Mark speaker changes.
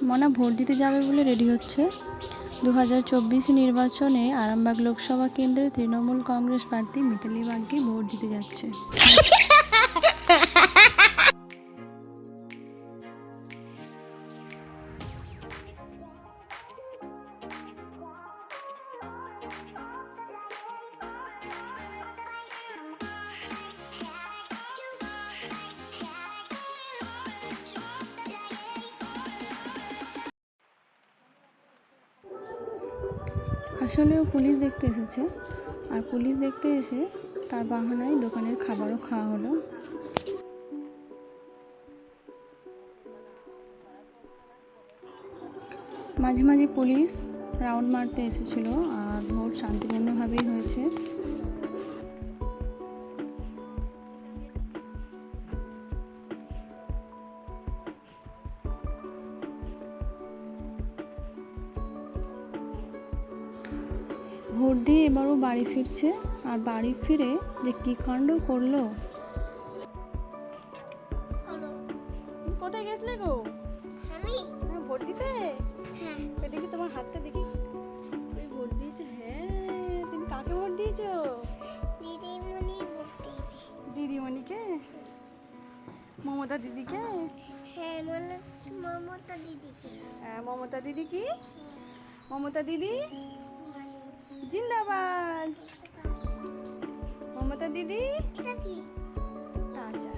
Speaker 1: মনা ভোট দিতে যাবে বলে রেডি হচ্ছে। 2024 নির্বাচনে আরামবাগ লোকসভা কেন্দ্রে তৃণমূল কংগ্রেস প্রার্থী মিতালি বাগদি ভোট দিতে যাচ্ছে। আসলেও পুলিশ দেখতে এসেছে, আর পুলিশ দেখতে এসে তার বাহানায় দোকানের খাবারও খাওয়া হলো। মাঝে মাঝে পুলিশ রাউন্ড মারতে এসেছিল, আর ভোট শান্তিপূর্ণভাবেই হয়েছে। ভোট দিয়ে এবারও বাড়ি ফিরছে, আর বাড়ি ফিরে যে কী কাণ্ড করলো। কোথায় গেছিলে গো?
Speaker 2: আমি
Speaker 1: ভোট দিতে?
Speaker 2: হ্যাঁ
Speaker 1: দেখি তোমার হাতটা দেখি। তুমি ভোট দিয়েছো? হ্যাঁ, তুমি কাকে ভোট দিয়েছো?
Speaker 2: দিদিমণি বলতে
Speaker 1: দিদিমণিকে? মমতা দিদিকে?
Speaker 2: হ্যাঁ মমতা দিদিকে
Speaker 1: হ্যাঁ, মমতা দিদি। কি মমতা দিদি জিন্দাবাদ। মমতা দিদি
Speaker 2: এটা কি
Speaker 1: আচ্ছা।